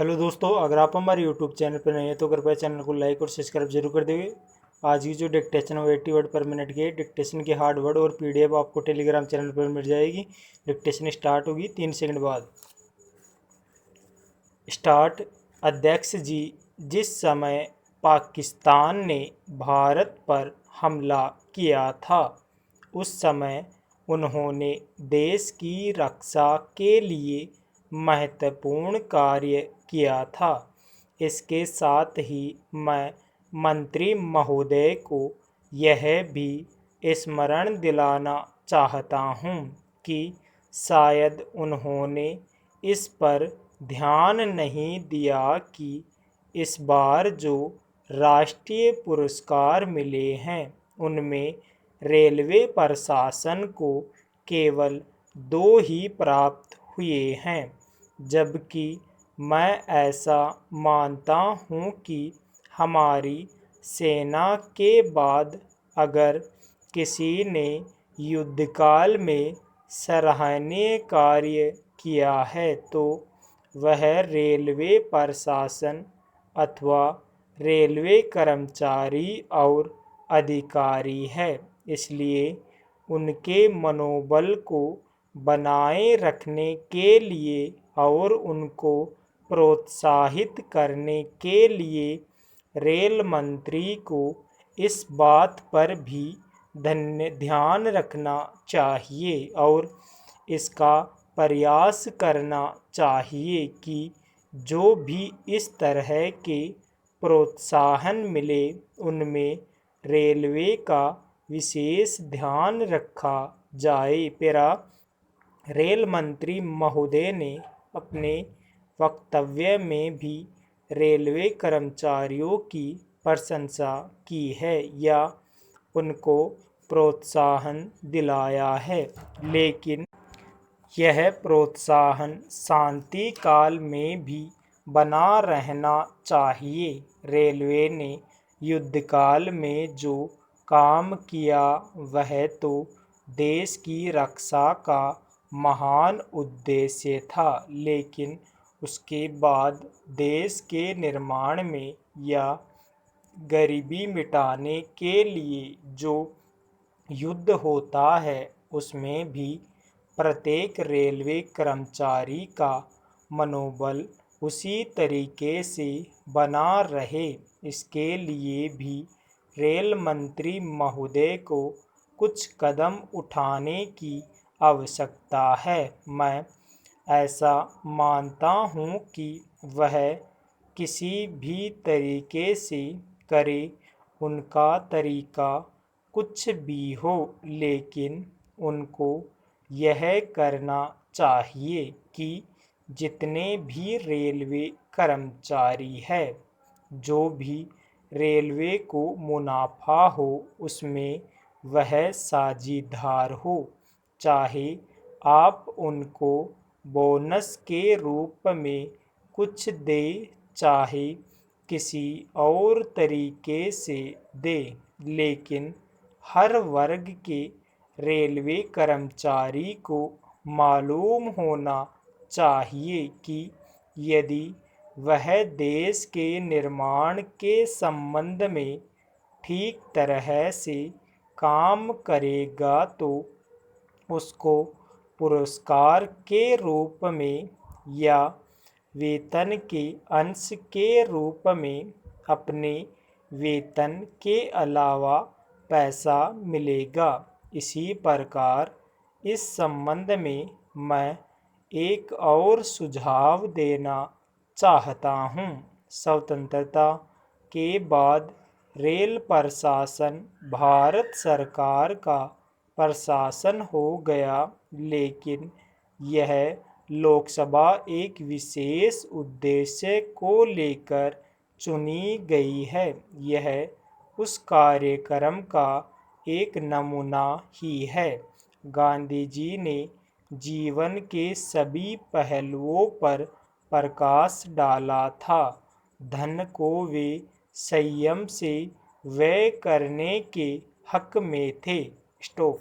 Hello दोस्तों, अगर आप हमारे यूट्यूब चैनल पर नए हैं तो कृपया चैनल को लाइक और सब्सक्राइब जरूर कर देंगे। आज की जो डिक्टेशन है वो 80 वर्ड पर मिनट की है। डिक्टेशन की हार्ड वर्ड और पीडीएफ आपको टेलीग्राम चैनल पर मिल जाएगी। डिक्टेशन स्टार्ट होगी 3 सेकंड बाद। स्टार्ट। अध्यक्ष जी, जिस समय पाकिस्तान ने भारत पर हमला किया था उस समय उन्होंने देश की रक्षा के लिए महत्वपूर्ण कार्य किया था। इसके साथ ही मैं मंत्री महोदय को यह भी स्मरण दिलाना चाहता हूँ कि शायद उन्होंने इस पर ध्यान नहीं दिया कि इस बार जो राष्ट्रीय पुरस्कार मिले हैं उनमें रेलवे प्रशासन को केवल 2 ही प्राप्त हुए हैं, जबकि मैं ऐसा मानता हूँ कि हमारी सेना के बाद अगर किसी ने युद्धकाल में सराहनीय कार्य किया है तो वह रेलवे प्रशासन अथवा रेलवे कर्मचारी और अधिकारी है। इसलिए उनके मनोबल को बनाए रखने के लिए और उनको प्रोत्साहित करने के लिए रेल मंत्री को इस बात पर भी ध्यान रखना चाहिए और इसका प्रयास करना चाहिए कि जो भी इस तरह के प्रोत्साहन मिले उनमें रेलवे का विशेष ध्यान रखा जाए। पैरा। रेल मंत्री महोदय ने अपने वक्तव्य में भी रेलवे कर्मचारियों की प्रशंसा की है या उनको प्रोत्साहन दिलाया है, लेकिन यह प्रोत्साहन शांति काल में भी बना रहना चाहिए। रेलवे ने युद्धकाल में जो काम किया वह तो देश की रक्षा का महान उद्देश्य था, लेकिन उसके बाद देश के निर्माण में या गरीबी मिटाने के लिए जो युद्ध होता है उसमें भी प्रत्येक रेलवे कर्मचारी का मनोबल उसी तरीके से बना रहे, इसके लिए भी रेल मंत्री महोदय को कुछ कदम उठाने की आवश्यकता है। मैं ऐसा मानता हूँ कि वह किसी भी तरीके से करे, उनका तरीका कुछ भी हो, लेकिन उनको यह करना चाहिए कि जितने भी रेलवे कर्मचारी है, जो भी रेलवे को मुनाफा हो उसमें वह साझीदार हो। चाहे आप उनको बोनस के रूप में कुछ दे, चाहे किसी और तरीके से दे, लेकिन हर वर्ग के रेलवे कर्मचारी को मालूम होना चाहिए कि यदि वह देश के निर्माण के संबंध में ठीक तरह से काम करेगा तो उसको पुरस्कार के रूप में या वेतन के अंश के रूप में अपने वेतन के अलावा पैसा मिलेगा। इसी प्रकार इस संबंध में मैं एक और सुझाव देना चाहता हूँ। स्वतंत्रता के बाद रेल प्रशासन भारत सरकार का प्रशासन हो गया, लेकिन यह लोकसभा एक विशेष उद्देश्य को लेकर चुनी गई है। यह उस कार्यक्रम का एक नमूना ही है। गांधी जी ने जीवन के सभी पहलुओं पर प्रकाश डाला था। धन को वे संयम से व्यय करने के हक में थे। स्टॉप।